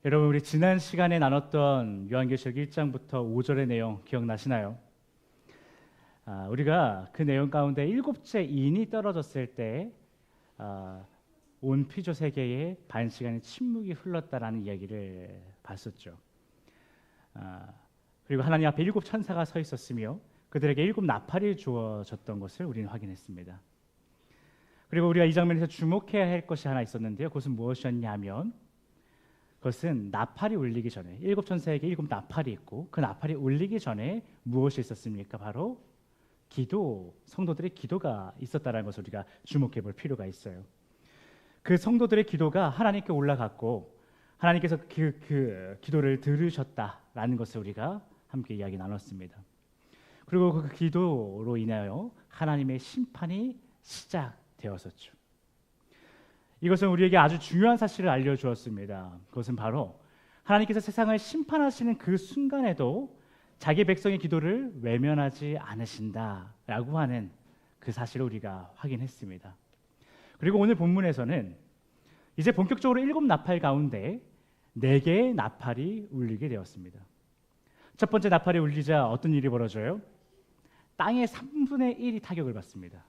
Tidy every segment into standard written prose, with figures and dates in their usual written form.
여러분, 우리 지난 시간에 나눴던 요한계시록 1장부터 5절의 내용 기억나시나요? 우리가 그 내용 가운데 일곱째 인이 떨어졌을 때 온 피조 세계에 반 시간의 침묵이 흘렀다라는 이야기를 봤었죠. 그리고 하나님 앞에 일곱 천사가 서 있었으며 그들에게 일곱 나팔이 주어졌던 것을 우리는 확인했습니다. 그리고 우리가 이 장면에서 주목해야 할 것이 하나 있었는데요. 그것은 무엇이었냐면 그것은 나팔이 울리기 전에 일곱 천사에게 일곱 나팔이 있고 그 나팔이 울리기 전에 무엇이 있었습니까? 바로 기도, 성도들의 기도가 있었다는 것을 우리가 주목해 볼 필요가 있어요. 그 성도들의 기도가 하나님께 올라갔고 하나님께서 그 기도를 들으셨다라는 것을 우리가 함께 이야기 나눴습니다. 그리고 그 기도로 인하여 하나님의 심판이 시작되었었죠. 이것은 우리에게 아주 중요한 사실을 알려주었습니다. 그것은 바로 하나님께서 세상을 심판하시는 그 순간에도 자기 백성의 기도를 외면하지 않으신다라고 하는 그 사실을 우리가 확인했습니다. 그리고 오늘 본문에서는 이제 본격적으로 일곱 나팔 가운데 네 개의 나팔이 울리게 되었습니다. 첫 번째 나팔이 울리자 어떤 일이 벌어져요? 땅의 3분의 1이 타격을 받습니다.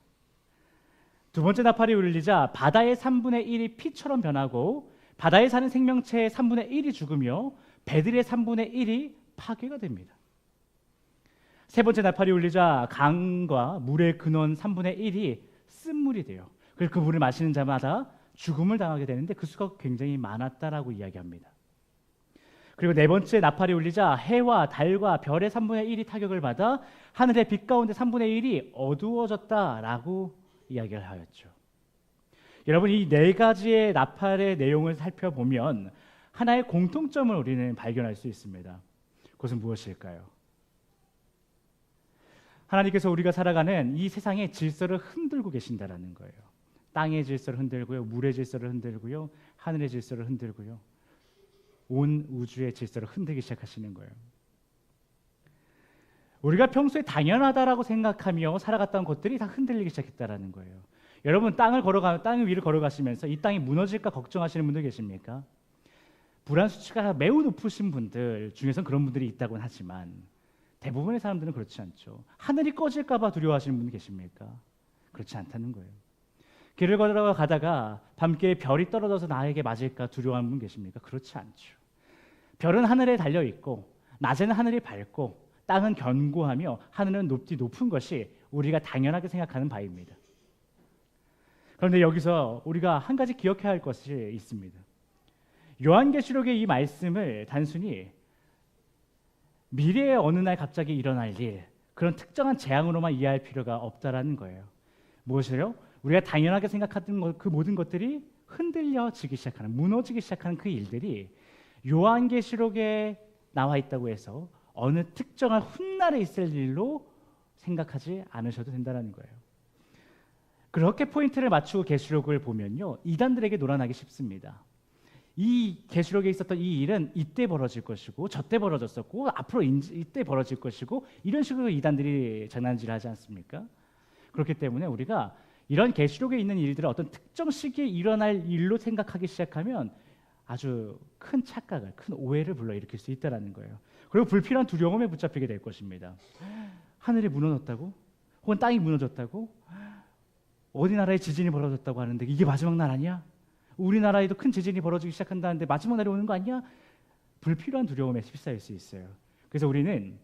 두 번째 나팔이 울리자 바다의 3분의 1이 피처럼 변하고 바다에 사는 생명체의 3분의 1이 죽으며 배들의 3분의 1이 파괴가 됩니다. 세 번째 나팔이 울리자 강과 물의 근원 3분의 1이 쓴물이 돼요. 그래서 그 물을 마시는 자마다 죽음을 당하게 되는데 그 수가 굉장히 많았다라고 이야기합니다. 그리고 네 번째 나팔이 울리자 해와 달과 별의 3분의 1이 타격을 받아 하늘의 빛 가운데 3분의 1이 어두워졌다라고 이야기를 하였죠. 여러분, 이 네 가지의 나팔의 내용을 살펴보면 하나의 공통점을 우리는 발견할 수 있습니다. 그것은 무엇일까요? 하나님께서 우리가 살아가는 이 세상의 질서를 흔들고 계신다라는 거예요. 땅의 질서를 흔들고요, 물의 질서를 흔들고요, 하늘의 질서를 흔들고요, 온 우주의 질서를 흔들기 시작하시는 거예요. 우리가 평소에 당연하다라고 생각하며 살아갔던 것들이 다 흔들리기 시작했다라는 거예요. 여러분, 땅 위를 걸어가시면서 이 땅이 무너질까 걱정하시는 분들 계십니까? 불안 수치가 매우 높으신 분들 중에서는 그런 분들이 있다고는 하지만 대부분의 사람들은 그렇지 않죠. 하늘이 꺼질까 봐 두려워하시는 분 계십니까? 그렇지 않다는 거예요. 길을 걸어가다가 밤길에 별이 떨어져서 나에게 맞을까 두려워하는 분 계십니까? 그렇지 않죠. 별은 하늘에 달려 있고 낮에는 하늘이 밝고 땅은 견고하며 하늘은 높은 것이 우리가 당연하게 생각하는 바입니다. 그런데 여기서 우리가 한 가지 기억해야 할 것이 있습니다. 요한계시록의 이 말씀을 단순히 미래의 어느 날 갑자기 일어날 일, 그런 특정한 재앙으로만 이해할 필요가 없다라는 거예요. 무엇이요? 우리가 당연하게 생각하던 그 모든 것들이 흔들려지기 시작하는, 무너지기 시작하는 그 일들이 요한계시록에 나와 있다고 해서 어느 특정한 훗날에 있을 일로 생각하지 않으셔도 된다는 거예요. 그렇게 포인트를 맞추고 계시록을 보면요, 이단들에게 놀아나기 쉽습니다. 이 계시록에 있었던 이 일은 이때 벌어질 것이고 저때 벌어졌었고 앞으로 이때 벌어질 것이고 이런 식으로 이단들이 장난질을 하지 않습니까? 그렇기 때문에 우리가 이런 계시록에 있는 일들을 어떤 특정 시기에 일어날 일로 생각하기 시작하면 아주 큰 착각을, 큰 오해를 불러일으킬 수 있다는 거예요. 그리고 불필요한 두려움에 붙잡히게 될 것입니다. 하늘이 무너졌다고? 혹은 땅이 무너졌다고? 어디 나라에 지진이 벌어졌다고 하는데 이게 마지막 날 아니야? 우리나라에도 큰 지진이 벌어지기 시작한다는데 마지막 날이 오는 거 아니야? 불필요한 두려움에 휩싸일 수 있어요. 그래서 우리는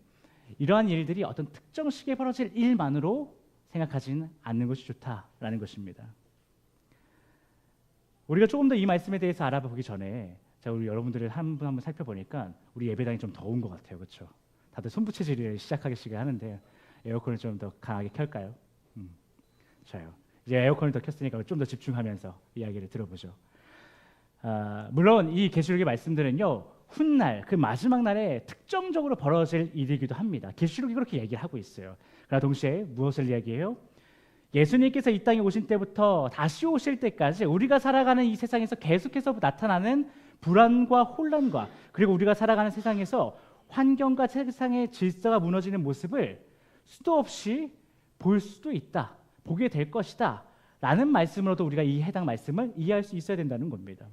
이러한 일들이 어떤 특정 시기에 벌어질 일만으로 생각하지는 않는 것이 좋다라는 것입니다. 우리가 조금 더 이 말씀에 대해서 알아보기 전에 우리 여러분들을 한 분 한 분 살펴보니까 우리 예배당이 좀 더운 것 같아요. 그렇죠? 다들 손부채질을 시작하기 하는데 에어컨을 좀 더 강하게 켤까요? 좋아요. 이제 에어컨을 더 켰으니까 좀 더 집중하면서 이야기를 들어보죠. 물론 이 계시록의 말씀들은요, 훗날 그 마지막 날에 특정적으로 벌어질 일이기도 합니다. 계시록이 그렇게 얘기를 하고 있어요. 그러나 동시에 무엇을 이야기해요? 예수님께서 이 땅에 오신 때부터 다시 오실 때까지 우리가 살아가는 이 세상에서 계속해서 나타나는 불안과 혼란과 그리고 우리가 살아가는 세상에서 환경과 세상의 질서가 무너지는 모습을 수도 없이 볼 수도 있다, 보게 될 것이다 라는 말씀으로도 우리가 이 해당 말씀을 이해할 수 있어야 된다는 겁니다.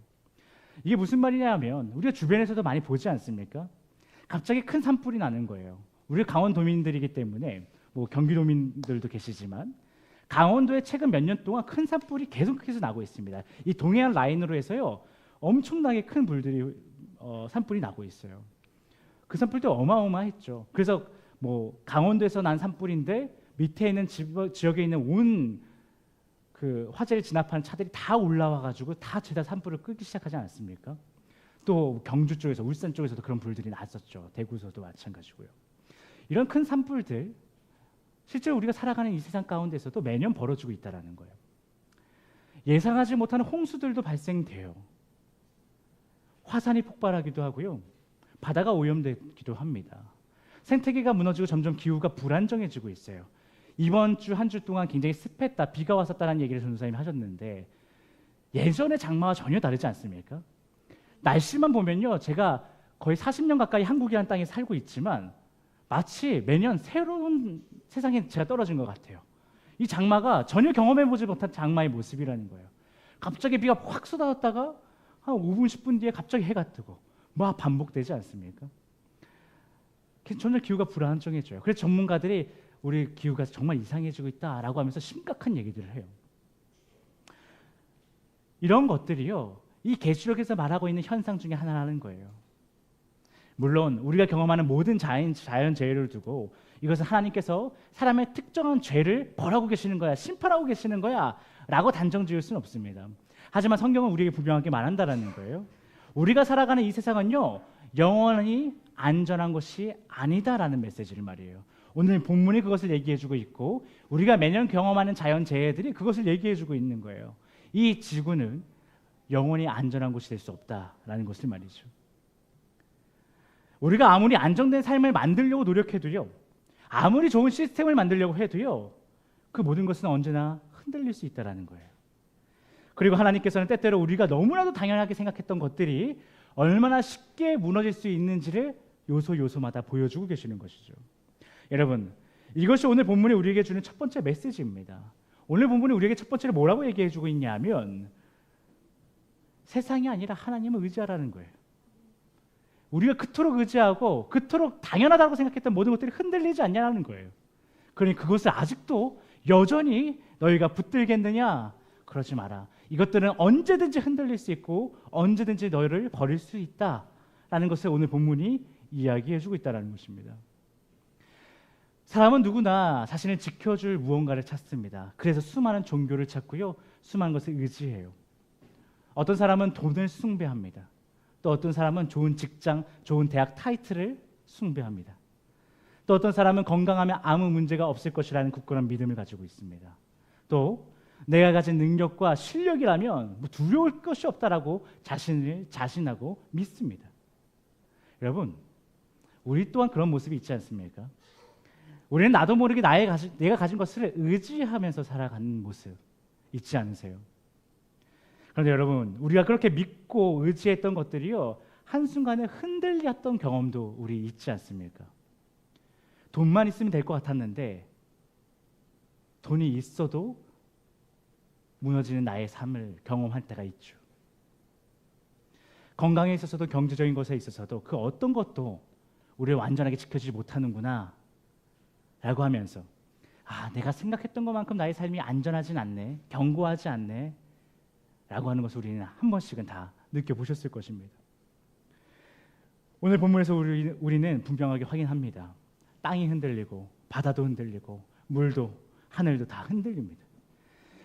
이게 무슨 말이냐 하면 우리가 주변에서도 많이 보지 않습니까? 갑자기 큰 산불이 나는 거예요. 우리가 강원도민들이기 때문에 뭐 경기도민들도 계시지만 강원도에 최근 몇 년 동안 큰 산불이 계속해서 나고 있습니다. 이 동해안 라인으로 해서요 엄청나게 큰 불들이 산불이 나고 있어요. 그 산불도 어마어마했죠. 그래서 뭐 강원도에서 난 산불인데 밑에 있는 지역에 있는 온 그 화재를 진압하는 차들이 다 올라와 가지고 다 죄다 산불을 끄기 시작하지 않았습니까? 또 경주 쪽에서 울산 쪽에서도 그런 불들이 났었죠. 대구에서도 마찬가지고요. 이런 큰 산불들 실제로 우리가 살아가는 이 세상 가운데서도 매년 벌어지고 있다라는 거예요. 예상하지 못하는 홍수들도 발생돼요. 화산이 폭발하기도 하고요. 바다가 오염되기도 합니다. 생태계가 무너지고 점점 기후가 불안정해지고 있어요. 이번 주 한 주 동안 굉장히 습했다, 비가 왔었다는 얘기를 전도사님이 하셨는데 예전의 장마와 전혀 다르지 않습니까? 날씨만 보면요, 제가 거의 40년 가까이 한국이라는 땅에 살고 있지만 마치 매년 새로운 세상에 제가 떨어진 것 같아요. 이 장마가 전혀 경험해보지 못한 장마의 모습이라는 거예요. 갑자기 비가 확 쏟아졌다가 한 5분, 10분 뒤에 갑자기 해가 뜨고 막 반복되지 않습니까? 점점 기후가 불안정해져요. 그래서 전문가들이 우리 기후가 정말 이상해지고 있다라고 하면서 심각한 얘기들을 해요. 이런 것들이요, 이 계시록에서 말하고 있는 현상 중에 하나라는 거예요. 물론 우리가 경험하는 모든 자연재해를 두고 이것은 하나님께서 사람의 특정한 죄를 벌하고 계시는 거야, 심판하고 계시는 거야 라고 단정 지을 수는 없습니다. 하지만 성경은 우리에게 분명하게 말한다라는 거예요. 우리가 살아가는 이 세상은요 영원히 안전한 것이 아니다라는 메시지를 말이에요. 오늘 본문이 그것을 얘기해주고 있고 우리가 매년 경험하는 자연재해들이 그것을 얘기해주고 있는 거예요. 이 지구는 영원히 안전한 곳이 될 수 없다라는 것을 말이죠. 우리가 아무리 안정된 삶을 만들려고 노력해도요, 아무리 좋은 시스템을 만들려고 해도요, 그 모든 것은 언제나 흔들릴 수 있다라는 거예요. 그리고 하나님께서는 때때로 우리가 너무나도 당연하게 생각했던 것들이 얼마나 쉽게 무너질 수 있는지를 요소마다 보여주고 계시는 것이죠. 여러분, 이것이 오늘 본문이 우리에게 주는 첫 번째 메시지입니다. 오늘 본문이 우리에게 첫 번째로 뭐라고 얘기해주고 있냐면 세상이 아니라 하나님을 의지하라는 거예요. 우리가 그토록 의지하고 그토록 당연하다고 생각했던 모든 것들이 흔들리지 않냐는 거예요. 그러니 그것을 아직도 여전히 너희가 붙들겠느냐? 그러지 마라. 이것들은 언제든지 흔들릴 수 있고 언제든지 너희를 버릴 수 있다라는 것을 오늘 본문이 이야기해주고 있다는 것입니다. 사람은 누구나 자신을 지켜줄 무언가를 찾습니다. 그래서 수많은 종교를 찾고요, 수많은 것을 의지해요. 어떤 사람은 돈을 숭배합니다. 또 어떤 사람은 좋은 직장, 좋은 대학 타이틀을 숭배합니다. 또 어떤 사람은 건강하면 아무 문제가 없을 것이라는 굳건한 믿음을 가지고 있습니다. 또 내가 가진 능력과 실력이라면 뭐 두려울 것이 없다라고 자신하고 믿습니다. 여러분, 우리 또한 그런 모습이 있지 않습니까? 우리는 나도 모르게 내가 가진 것을 의지하면서 살아가는 모습 있지 않으세요? 그런데 여러분, 우리가 그렇게 믿고 의지했던 것들이요, 한순간에 흔들렸던 경험도 우리 있지 않습니까? 돈만 있으면 될 것 같았는데 돈이 있어도 무너지는 나의 삶을 경험할 때가 있죠. 건강에 있어서도 경제적인 것에 있어서도 그 어떤 것도 우리를 완전하게 지켜주지 못하는구나 라고 하면서 내가 생각했던 것만큼 나의 삶이 안전하진 않네, 견고하지 않네 라고 하는 것을 우리는 한 번씩은 다 느껴보셨을 것입니다. 오늘 본문에서 우리는 분명하게 확인합니다. 땅이 흔들리고 바다도 흔들리고 물도 하늘도 다 흔들립니다.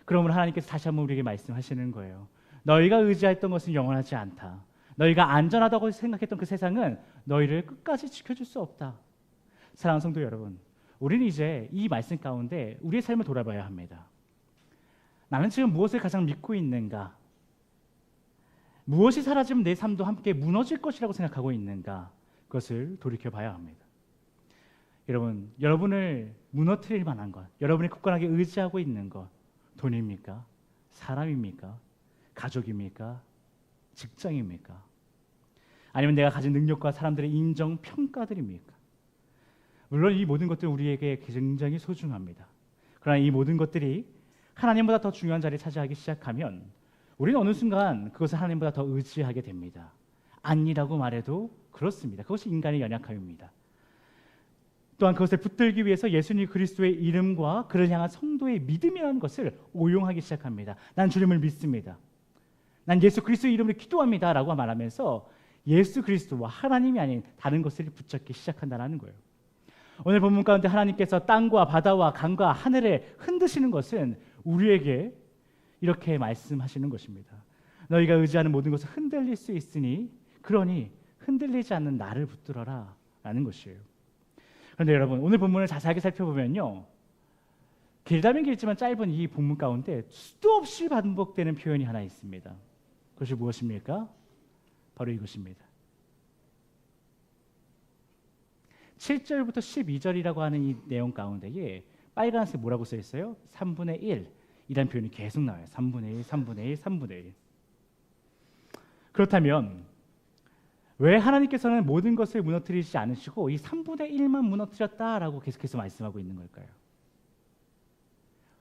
그러므로 하나님께서 다시 한번 우리에게 말씀하시는 거예요. 너희가 의지했던 것은 영원하지 않다. 너희가 안전하다고 생각했던 그 세상은 너희를 끝까지 지켜줄 수 없다. 사랑하는 성도 여러분, 우리는 이제 이 말씀 가운데 우리의 삶을 돌아봐야 합니다. 나는 지금 무엇을 가장 믿고 있는가? 무엇이 사라지면 내 삶도 함께 무너질 것이라고 생각하고 있는가? 그것을 돌이켜봐야 합니다. 여러분, 여러분을 무너뜨릴 만한 것, 여러분이 굳건하게 의지하고 있는 것, 돈입니까? 사람입니까? 가족입니까? 직장입니까? 아니면 내가 가진 능력과 사람들의 인정, 평가들입니까? 물론 이 모든 것들은 우리에게 굉장히 소중합니다. 그러나 이 모든 것들이 하나님보다 더 중요한 자리를 차지하기 시작하면 우리는 어느 순간 그것을 하나님보다 더 의지하게 됩니다. 아니라고 말해도 그렇습니다. 그것이 인간의 연약함입니다. 또한 그것을 붙들기 위해서 예수님 그리스도의 이름과 그를 향한 성도의 믿음이라는 것을 오용하기 시작합니다. 난 주님을 믿습니다. 난 예수 그리스도의 이름으로 기도합니다 라고 말하면서 예수 그리스도와 하나님이 아닌 다른 것을 붙잡기 시작한다는 거예요. 오늘 본문 가운데 하나님께서 땅과 바다와 강과 하늘을 흔드시는 것은 우리에게 이렇게 말씀하시는 것입니다. 너희가 의지하는 모든 것은 흔들릴 수 있으니 그러니 흔들리지 않는 나를 붙들어라 라는 것이에요. 그런데 여러분, 오늘 본문을 자세하게 살펴보면요, 길다면 길지만 짧은 이 본문 가운데 수도 없이 반복되는 표현이 하나 있습니다. 그것이 무엇입니까? 바로 이것입니다. 7절부터 12절이라고 하는 이 내용 가운데에 빨간색 뭐라고 써 있어요? 3분의 1 이라는 표현이 계속 나와요. 3분의 1, 3분의 1, 3분의 1. 그렇다면 왜 하나님께서는 모든 것을 무너뜨리지 않으시고 이 3분의 1만 무너뜨렸다라고 계속해서 말씀하고 있는 걸까요?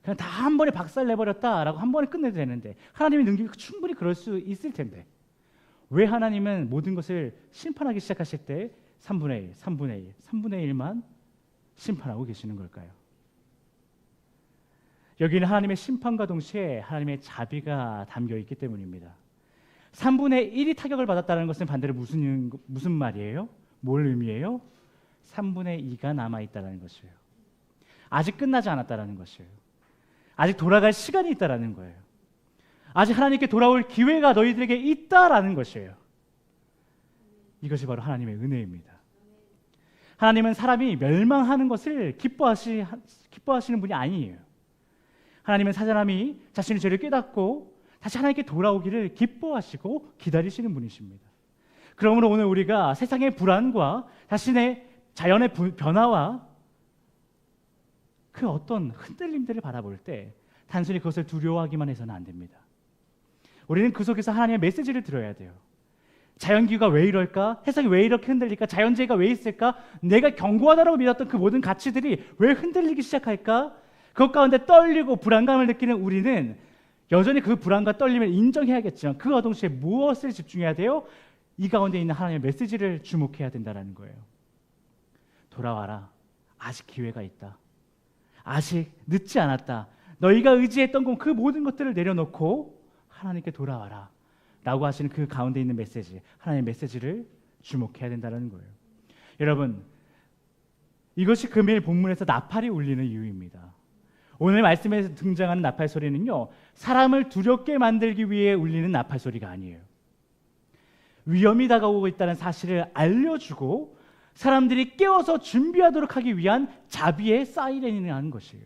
그냥 다 한 번에 박살내버렸다라고 한 번에 끝내도 되는데, 하나님의 능력이 충분히 그럴 수 있을 텐데 왜 하나님은 모든 것을 심판하기 시작하실 때 3분의 1, 3분의 1, 3분의 1만 심판하고 계시는 걸까요? 여기는 하나님의 심판과 동시에 하나님의 자비가 담겨 있기 때문입니다. 3분의 1이 타격을 받았다는 것은 반대로 무슨 말이에요? 뭘 의미해요? 3분의 2가 남아있다는 것이에요. 아직 끝나지 않았다는 것이에요. 아직 돌아갈 시간이 있다는 거예요. 아직 하나님께 돌아올 기회가 너희들에게 있다라는 것이에요. 이것이 바로 하나님의 은혜입니다. 하나님은 사람이 멸망하는 것을 기뻐하시는 분이 아니에요. 하나님은 사람이 자신의 죄를 깨닫고 다시 하나님께 돌아오기를 기뻐하시고 기다리시는 분이십니다. 그러므로 오늘 우리가 세상의 불안과 자신의 자연의 변화와 그 어떤 흔들림들을 바라볼 때 단순히 그것을 두려워하기만 해서는 안 됩니다. 우리는 그 속에서 하나님의 메시지를 들어야 돼요. 자연기후가 왜 이럴까? 세상이 왜 이렇게 흔들릴까? 자연재해가 왜 있을까? 내가 견고하다고 믿었던 그 모든 가치들이 왜 흔들리기 시작할까? 그것 가운데 떨리고 불안감을 느끼는 우리는 여전히 그 불안과 떨림을 인정해야겠지만 그와 동시에 무엇을 집중해야 돼요? 이 가운데 있는 하나님의 메시지를 주목해야 된다는 거예요. 돌아와라. 아직 기회가 있다. 아직 늦지 않았다. 너희가 의지했던 그 모든 것들을 내려놓고 하나님께 돌아와라 라고 하시는 그 가운데 있는 메시지, 하나님의 메시지를 주목해야 된다는 거예요. 여러분, 이것이 금일 본문에서 나팔이 울리는 이유입니다. 오늘 말씀에서 등장하는 나팔 소리는요, 사람을 두렵게 만들기 위해 울리는 나팔 소리가 아니에요. 위험이 다가오고 있다는 사실을 알려주고 사람들이 깨워서 준비하도록 하기 위한 자비의 사이렌이라는 것이에요.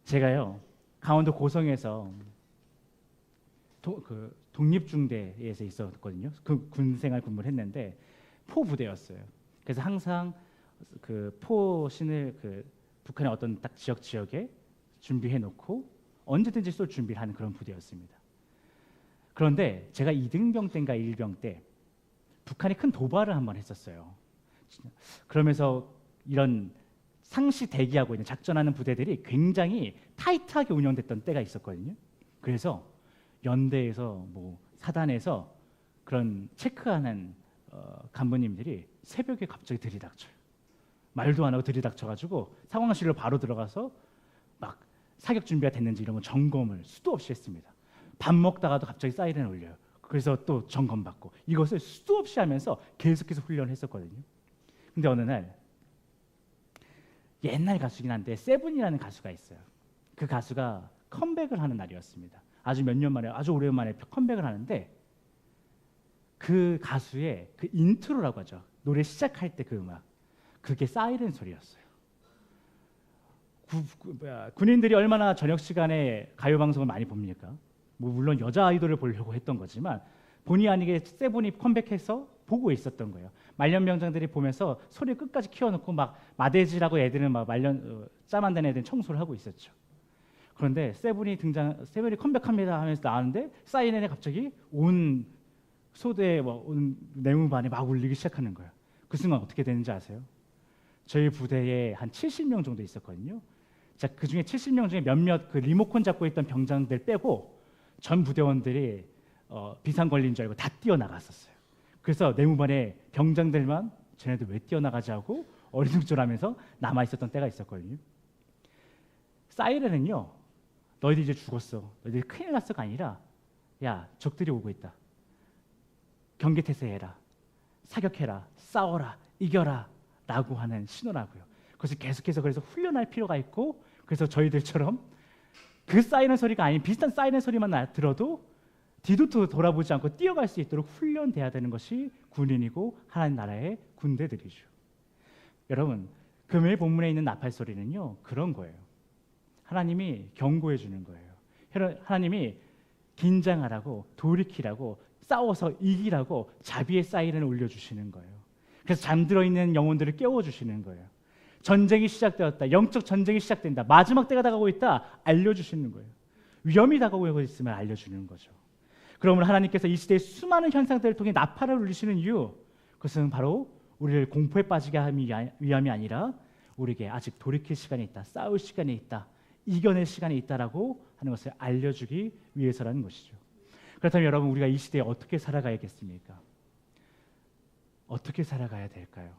제가요, 강원도 고성에서 독립중대에서 있었거든요. 그 군생활 근무를 했는데 포부대였어요. 그래서 항상 그 포신을 북한의 어떤 딱 지역에 준비해 놓고 언제든지 쏠 준비를 하는 그런 부대였습니다. 그런데 제가 2등병 때인가 1병 때 북한이 큰 도발을 한번 했었어요. 그러면서 이런 상시 대기하고 있는 작전하는 부대들이 굉장히 타이트하게 운영됐던 때가 있었거든요. 그래서 연대에서 사단에서 그런 체크하는 간부님들이 새벽에 갑자기 들이닥쳐요. 말도 안 하고 들이닥쳐가지고 상황실로 바로 들어가서 막 사격 준비가 됐는지 이런 거 점검을 수도 없이 했습니다. 밥 먹다가도 갑자기 사이렌을 울려요. 그래서 또 점검받고 이것을 수도 없이 하면서 계속해서 훈련을 했었거든요. 근데 어느 날 옛날 가수긴 한데 세븐이라는 가수가 있어요. 그 가수가 컴백을 하는 날이었습니다. 아주 몇 년 만에, 아주 오랜만에 컴백을 하는데 그 가수의 그 인트로라고 하죠. 노래 시작할 때 그 음악, 그게 사이렌 소리였어요. 군인들이 얼마나 저녁 시간에 가요 방송을 많이 봅니까? 물론 여자 아이돌을 보려고 했던 거지만 본의 아니게 세븐이 컴백해서 보고 있었던 거예요. 말년병장들이 보면서 소리 끝까지 키워놓고 막 마대지라고 애들은 막 짜 만든 애들은 청소를 하고 있었죠. 그런데 세븐이 컴백합니다 하면서 나왔는데 사이렌에 갑자기 온 소대 온 내무반에 막 울리기 시작하는 거예요. 그 순간 어떻게 되는지 아세요? 저희 부대에 한 70명 정도 있었거든요. 자, 그 중에 70명 중에 몇몇 그 리모컨 잡고 있던 병장들 빼고 전 부대원들이 비상 걸린 줄 알고 다 뛰어나갔었어요. 그래서 내무반에 병장들만 쟤네들 왜 뛰어나가지 하고 어리둥절하면서 남아 있었던 때가 있었거든요. 사이렌은요, 너희들 이제 죽었어, 너희들 큰일 났어가 아니라, 야, 적들이 오고 있다, 경계태세해라, 사격해라, 싸워라, 이겨라 라고 하는 신호라고요. 그것을 계속해서 그래서 훈련할 필요가 있고, 그래서 저희들처럼 그 사이렌 소리가 아닌 비슷한 사이렌 소리만 들어도 뒤도 돌아보지 않고 뛰어갈 수 있도록 훈련돼야 되는 것이 군인이고 하나님 나라의 군대들이죠. 여러분, 금요일 본문에 있는 나팔 소리는요, 그런 거예요. 하나님이 경고해 주는 거예요. 하나님이 긴장하라고, 돌이키라고, 싸워서 이기라고 자비의 사이렌을 울려주시는 거예요. 그래서 잠들어 있는 영혼들을 깨워주시는 거예요. 전쟁이 시작되었다, 영적 전쟁이 시작된다, 마지막 때가 다가오고 있다 알려주시는 거예요. 위험이 다가오고 있음을 알려주는 거죠. 그러므로 하나님께서 이 시대의 수많은 현상들을 통해 나팔을 울리시는 이유, 그것은 바로 우리를 공포에 빠지게 함이 위함이 아니라 우리에게 아직 돌이킬 시간이 있다, 싸울 시간이 있다, 이겨낼 시간이 있다라고 하는 것을 알려주기 위해서라는 것이죠. 그렇다면 여러분, 우리가 이 시대에 어떻게 살아가야겠습니까? 어떻게 살아가야 될까요?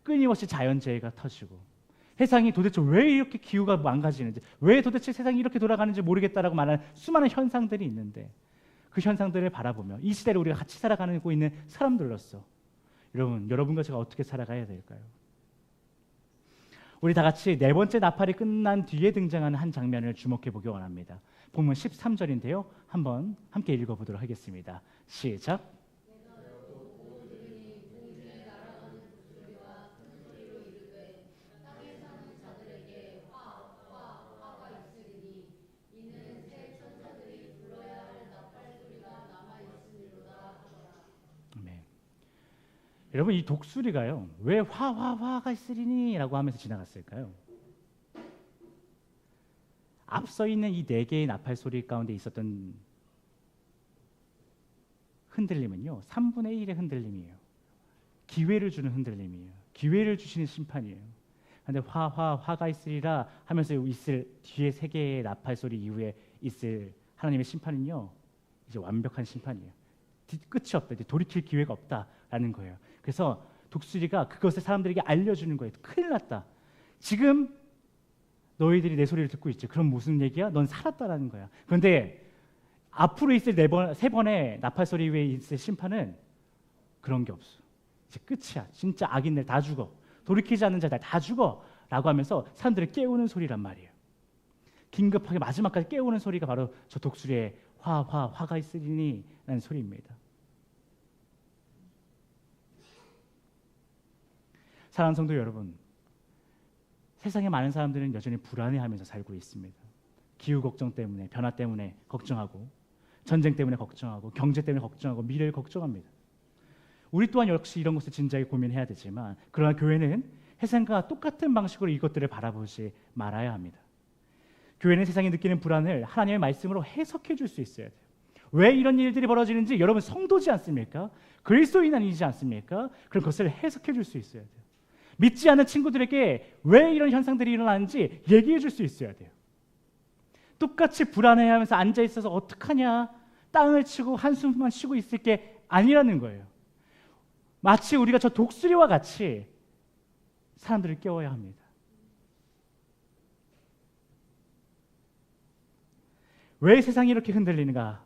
끊임없이 자연재해가 터지고 세상이 도대체 왜 이렇게 기후가 망가지는지, 왜 도대체 세상이 이렇게 돌아가는지 모르겠다라고 말하는 수많은 현상들이 있는데, 그 현상들을 바라보며 이 시대를 우리가 같이 살아가고 있는 사람들로서 여러분과 제가 어떻게 살아가야 될까요? 우리 다 같이 네 번째 나팔이 끝난 뒤에 등장하는 한 장면을 주목해 보기 원합니다. 본문 13절인데요. 한번 함께 읽어보도록 하겠습니다. 시작. 여러분, 이 독수리가요, 왜 화가 있으리니 라고 하면서 지나갔을까요? 앞서 있는 이 네 개의 나팔 소리 가운데 있었던 흔들림은요, 3분의 1의 흔들림이에요. 기회를 주는 흔들림이에요. 기회를 주시는 심판이에요. 그런데 화가 있으리라 하면서 있을 뒤에 세 개의 나팔 소리 이후에 있을 하나님의 심판은요, 이제 완벽한 심판이에요. 끝이 없다, 이제 돌이킬 기회가 없다라는 거예요. 그래서 독수리가 그것을 사람들에게 알려주는 거예요. 큰일 났다, 지금 너희들이 내 소리를 듣고 있지. 그럼 무슨 얘기야? 넌 살았다라는 거야. 그런데 앞으로 있을 세 번의 나팔 소리 위에 있을 심판은 그런 게 없어. 이제 끝이야. 진짜 악인들 다 죽어, 돌이키지 않는 자들 다 죽어 라고 하면서 사람들을 깨우는 소리란 말이에요. 긴급하게 마지막까지 깨우는 소리가 바로 저 독수리의 화가 있으리니 라는 소리입니다. 사랑하는 성도 여러분, 세상에 많은 사람들은 여전히 불안해하면서 살고 있습니다. 기후 걱정 때문에, 변화 때문에 걱정하고, 전쟁 때문에 걱정하고, 경제 때문에 걱정하고, 미래를 걱정합니다. 우리 또한 역시 이런 것을 진지하게 고민해야 되지만, 그러나 교회는 세상과 똑같은 방식으로 이것들을 바라보지 말아야 합니다. 교회는 세상이 느끼는 불안을 하나님의 말씀으로 해석해 줄 수 있어야 돼요. 왜 이런 일들이 벌어지는지 여러분 성도지 않습니까? 그리스도인 아니지 않습니까? 그럼 그것을 해석해 줄 수 있어야 돼요. 믿지 않는 친구들에게 왜 이런 현상들이 일어나는지 얘기해 줄 수 있어야 돼요. 똑같이 불안해하면서 앉아 있어서 어떡하냐, 땅을 치고 한숨만 쉬고 있을 게 아니라는 거예요. 마치 우리가 저 독수리와 같이 사람들을 깨워야 합니다. 왜 세상이 이렇게 흔들리는가,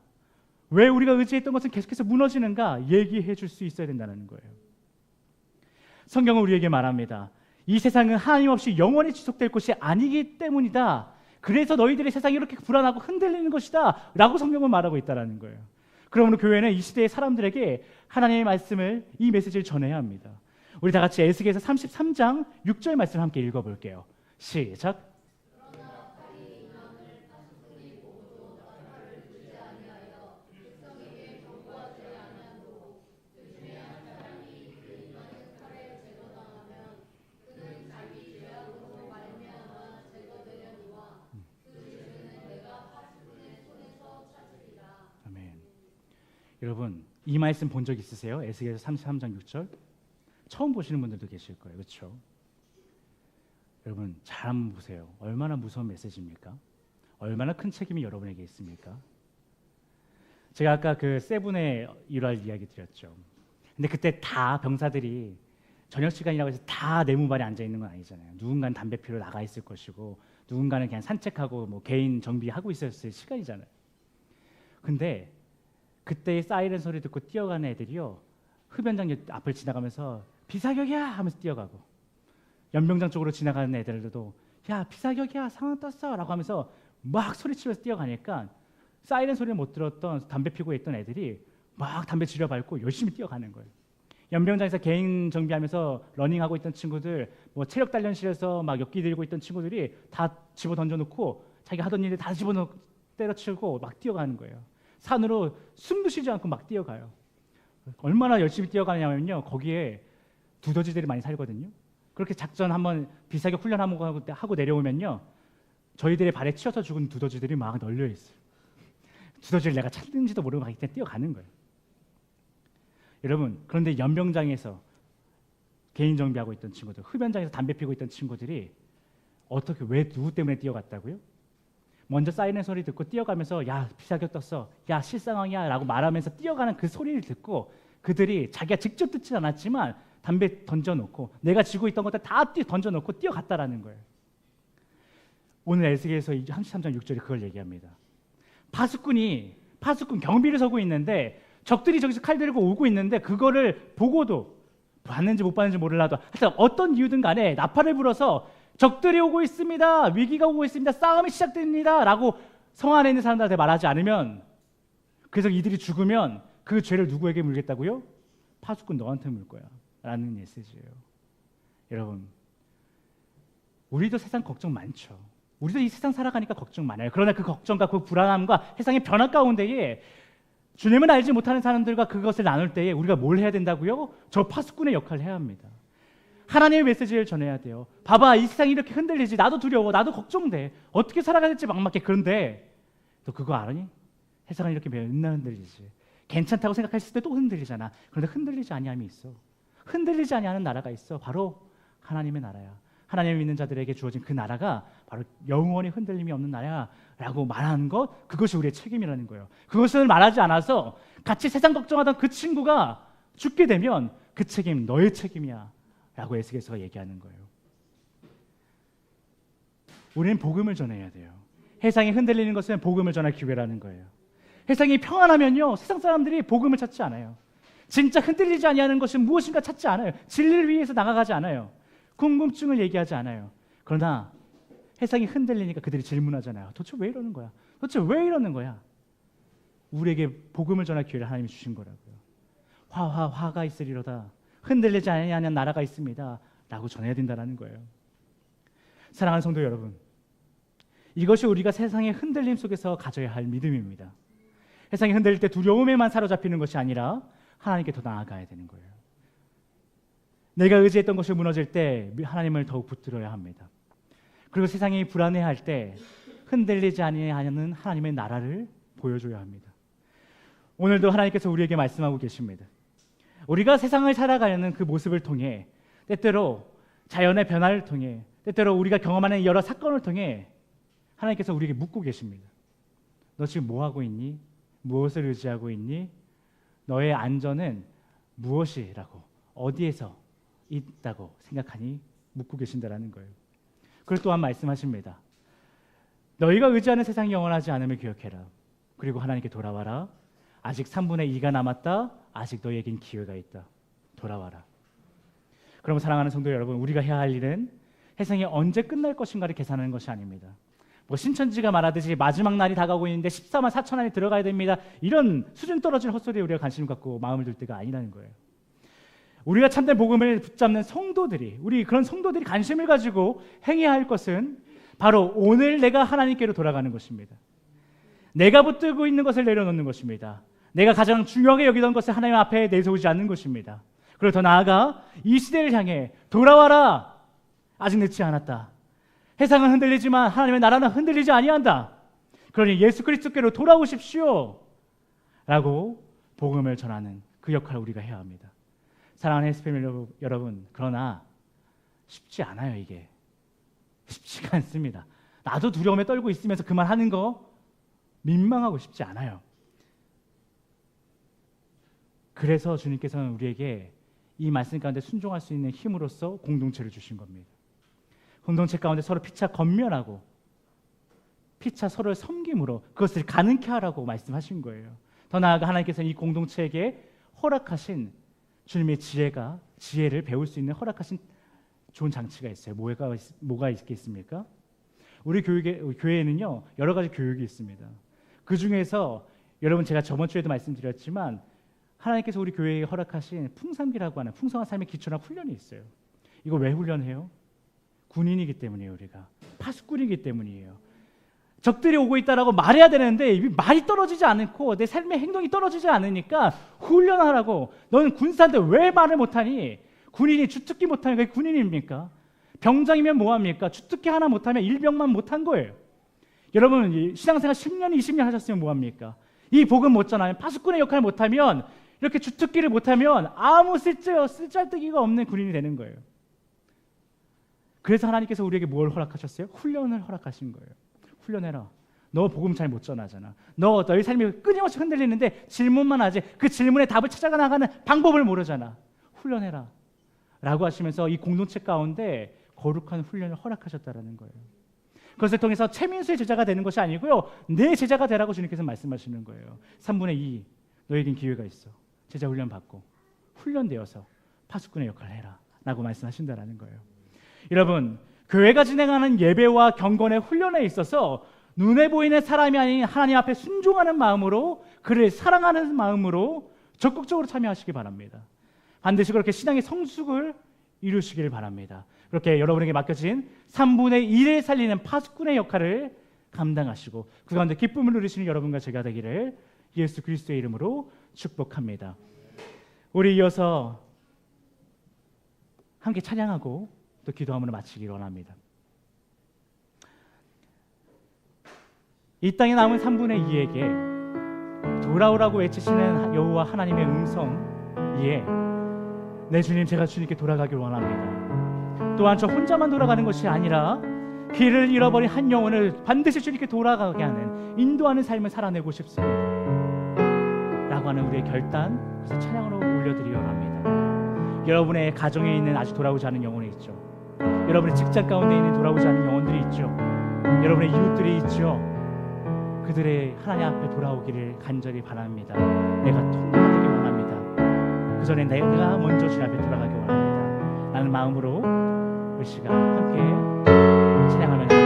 왜 우리가 의지했던 것은 계속해서 무너지는가 얘기해 줄 수 있어야 된다는 거예요. 성경은 우리에게 말합니다. 이 세상은 하나님 없이 영원히 지속될 것이 아니기 때문이다. 그래서 너희들의 세상이 이렇게 불안하고 흔들리는 것이다 라고 성경은 말하고 있다는 거예요. 그러므로 교회는 이 시대의 사람들에게 하나님의 말씀을, 이 메시지를 전해야 합니다. 우리 다 같이 에스겔서 33장 6절 말씀 함께 읽어볼게요. 시작. 여러분, 이 말씀 본 적 있으세요? 에스겔서 33장 6절? 처음 보시는 분들도 계실 거예요. 그렇죠? 여러분 잘 한번 보세요. 얼마나 무서운 메시지입니까? 얼마나 큰 책임이 여러분에게 있습니까? 제가 아까 그 세븐의 일화 이야기 드렸죠. 근데 그때 다 병사들이 저녁 시간이라고 해서 다 내무반에 앉아 있는 건 아니잖아요. 누군가는 담배 피러 나가 있을 것이고 누군가는 그냥 산책하고 뭐 개인 정비하고 있었을 시간이잖아요. 근데 그때 사이렌 소리 듣고 뛰어가는 애들이요, 흡연장 앞을 지나가면서 비사격이야 하면서 뛰어가고, 연병장 쪽으로 지나가는 애들도 야 비사격이야 상황 떴어 라고 하면서 막 소리치면서 뛰어가니까 사이렌 소리를 못 들었던 담배 피고 있던 애들이 막 담배 지려 밟고 열심히 뛰어가는 거예요. 연병장에서 개인 정비하면서 러닝하고 있던 친구들, 뭐 체력 단련실에서 막 역기 들고 있던 친구들이 다 집어 던져놓고 자기가 하던 일을 다 집어넣고 때려치고 막 뛰어가는 거예요. 산으로 숨도 쉬지 않고 막 뛰어가요. 얼마나 열심히 뛰어가냐면요, 거기에 두더지들이 많이 살거든요. 그렇게 작전 한번 비사격 훈련 한번 하고 내려오면요, 저희들의 발에 치여서 죽은 두더지들이 막 널려 있어요. 두더지를 내가 찾는지도 모르고 막 그냥 뛰어가는 거예요. 여러분, 그런데 연병장에서 개인 정비하고 있던 친구들, 흡연장에서 담배 피고 있던 친구들이 어떻게, 왜, 누구 때문에 뛰어갔다고요? 먼저 사이렌 소리 듣고 뛰어가면서 야 비사격 떴어, 야 실상황이야 라고 말하면서 뛰어가는 그 소리를 듣고 그들이 자기가 직접 듣지 않았지만 담배 던져놓고 내가 쥐고 있던 것들 다 던져놓고 뛰어갔다라는 거예요. 오늘 에스겔서 33장 6절에 그걸 얘기합니다. 파수꾼 경비를 서고 있는데 적들이 저기서 칼 들고 오고 있는데 그거를 보고도 봤는지 못 봤는지 몰라도 하여튼 어떤 이유든 간에 나팔을 불어서 적들이 오고 있습니다, 위기가 오고 있습니다, 싸움이 시작됩니다 라고 성 안에 있는 사람들한테 말하지 않으면, 그래서 이들이 죽으면 그 죄를 누구에게 물겠다고요? 파수꾼 너한테 물 거야 라는 메시지예요. 여러분, 우리도 세상 걱정 많죠. 우리도 이 세상 살아가니까 걱정 많아요. 그러나 그 걱정과 그 불안함과 세상의 변화 가운데에 주님을 알지 못하는 사람들과 그것을 나눌 때에 우리가 뭘 해야 된다고요? 저 파수꾼의 역할을 해야 합니다. 하나님의 메시지를 전해야 돼요. 봐봐, 이 세상이 이렇게 흔들리지, 나도 두려워, 나도 걱정돼, 어떻게 살아가야 될지 막막해. 그런데 너 그거 알아니? 세상은 이렇게 맨날 흔들리지. 괜찮다고 생각했을 때 또 흔들리잖아. 그런데 흔들리지 아니함이 있어. 흔들리지 아니하는 나라가 있어. 바로 하나님의 나라야. 하나님을 믿는 자들에게 주어진 그 나라가 바로 영원히 흔들림이 없는 나라라고 말하는 것, 그것이 우리의 책임이라는 거예요. 그것을 말하지 않아서 같이 세상 걱정하던 그 친구가 죽게 되면 그 책임 너의 책임이야 라고 에스겔서가 얘기하는 거예요. 우리는 복음을 전해야 돼요. 세상이 흔들리는 것은 복음을 전할 기회라는 거예요. 세상이 평안하면요, 세상 사람들이 복음을 찾지 않아요. 진짜 흔들리지 아니하는 것은 무엇인가 찾지 않아요. 진리를 위해서 나아가지 않아요. 궁금증을 얘기하지 않아요. 그러나 세상이 흔들리니까 그들이 질문하잖아요. 도대체 왜 이러는 거야? 도대체 왜 이러는 거야? 우리에게 복음을 전할 기회를 하나님이 주신 거라고요. 화가 있으리로다. 흔들리지 아니하는 나라가 있습니다 라고 전해야 된다는 거예요. 사랑하는 성도 여러분, 이것이 우리가 세상의 흔들림 속에서 가져야 할 믿음입니다. 세상이 흔들릴 때 두려움에만 사로잡히는 것이 아니라 하나님께 더 나아가야 되는 거예요. 내가 의지했던 것이 무너질 때 하나님을 더욱 붙들어야 합니다. 그리고 세상이 불안해할 때 흔들리지 아니하는 하나님의 나라를 보여줘야 합니다. 오늘도 하나님께서 우리에게 말씀하고 계십니다. 우리가 세상을 살아가는 그 모습을 통해, 때때로 자연의 변화를 통해, 때때로 우리가 경험하는 여러 사건을 통해 하나님께서 우리에게 묻고 계십니다. 너 지금 뭐 하고 있니? 무엇을 의지하고 있니? 너의 안전은 무엇이라고, 어디에서 있다고 생각하니? 묻고 계신다라는 거예요. 그리고 또한 말씀하십니다. 너희가 의지하는 세상이 영원하지 않음을 기억해라. 그리고 하나님께 돌아와라. 아직 3분의 2가 남았다. 아직 너희에겐 기회가 있다. 돌아와라. 그럼 사랑하는 성도 여러분, 우리가 해야 할 일은 세상이 언제 끝날 것인가를 계산하는 것이 아닙니다. 뭐 신천지가 말하듯이 마지막 날이 다가오고 있는데 14만 4천 안에 들어가야 됩니다, 이런 수준 떨어진 헛소리에 우리가 관심을 갖고 마음을 둘 때가 아니라는 거예요. 우리가 참된 복음을 붙잡는 성도들이, 우리 그런 성도들이 관심을 가지고 행해야 할 것은 바로 오늘 내가 하나님께로 돌아가는 것입니다. 내가 붙들고 있는 것을 내려놓는 것입니다. 내가 가장 중요하게 여기던 것을 하나님 앞에 내세우지 않는 것입니다. 그리고 더 나아가 이 시대를 향해 돌아와라. 아직 늦지 않았다. 세상은 흔들리지만 하나님의 나라는 흔들리지 아니한다. 그러니 예수 그리스도께로 돌아오십시오 라고 복음을 전하는 그 역할을 우리가 해야 합니다. 사랑하는 SPM 여러분, 그러나 쉽지 않아요. 이게 쉽지가 않습니다. 나도 두려움에 떨고 있으면서 그 말 하는 거 민망하고 싶지 않아요. 그래서 주님께서는 우리에게 이 말씀 가운데 순종할 수 있는 힘으로써 공동체를 주신 겁니다. 공동체 가운데 서로 피차 건면하고 피차 서로를 섬김으로 그것을 가능케 하라고 말씀하신 거예요. 더 나아가 하나님께서는 이 공동체에게 허락하신 주님의 지혜를 배울 수 있는 허락하신 좋은 장치가 있어요. 뭐가 있겠습니까? 우리 교회에는요 여러 가지 교육이 있습니다. 그 중에서 여러분 제가 저번 주에도 말씀드렸지만 하나님께서 우리 교회에 허락하신 풍삼기라고 하는 풍성한 삶의 기초나 훈련이 있어요. 이거 왜 훈련해요? 군인이기 때문이에요. 우리가 파수꾼이기 때문이에요. 적들이 오고 있다라고 말해야 되는데 말이 떨어지지 않고 내 삶의 행동이 떨어지지 않으니까 훈련하라고. 너는 군사인데 왜 말을 못하니? 군인이 주특기 못하면 그게 군인입니까? 병장이면 뭐합니까? 주특기 하나 못하면 일병만 못한 거예요. 여러분 신앙생활 10년 20년 하셨으면 뭐합니까? 이 복음 못 전하면 파수꾼의 역할을 못하면 이렇게 주특기를 못하면 아무 쓸데기가 없는 군인이 되는 거예요. 그래서 하나님께서 우리에게 뭘 허락하셨어요? 훈련을 허락하신 거예요. 훈련해라. 너 복음 잘 못 전하잖아. 너의 삶이 끊임없이 흔들리는데 질문만 하지 그 질문에 답을 찾아가 나가는 방법을 모르잖아. 훈련해라 라고 하시면서 이 공동체 가운데 거룩한 훈련을 허락하셨다라는 거예요. 그것을 통해서 최민수의 제자가 되는 것이 아니고요 내 제자가 되라고 주님께서 말씀하시는 거예요. 3분의 2 너에겐 기회가 있어. 제자 훈련 받고 훈련되어서 파수꾼의 역할을 해라 라고 말씀하신다라는 거예요. 여러분 교회가 진행하는 예배와 경건의 훈련에 있어서 눈에 보이는 사람이 아닌 하나님 앞에 순종하는 마음으로 그를 사랑하는 마음으로 적극적으로 참여하시기 바랍니다. 반드시 그렇게 신앙의 성숙을 이루시기를 바랍니다. 그렇게 여러분에게 맡겨진 3분의 1을 살리는 파수꾼의 역할을 감당하시고 그 가운데 기쁨을 누리시는 여러분과 제가 되기를 예수 그리스도의 이름으로 축복합니다. 우리 이어서 함께 찬양하고 또 기도함으로 마치기를 원합니다. 이 땅에 남은 3분의 2에게 돌아오라고 외치시는 여호와 하나님의 음성에 내 주님 제가 주님께 돌아가길 원합니다. 또한 저 혼자만 돌아가는 것이 아니라 길을 잃어버린 한 영혼을 반드시 주님께 돌아가게 하는 인도하는 삶을 살아내고 싶습니다 라고 하는 우리의 결단, 그래서 찬양으로 올려드리기 원합니다. 여러분의 가정에 있는 아직 돌아오지 않은 영혼이 있죠. 여러분의 직장 가운데 있는 돌아오지 않은 영혼들이 있죠. 여러분의 이웃들이 있죠. 그들의 하나님 앞에 돌아오기를 간절히 바랍니다. 내가 통과되기 원합니다. 그 전에 내가 먼저 주님 앞에 돌아가기 원합니다 라는 마음으로 우리 시간 함께 찬양하면서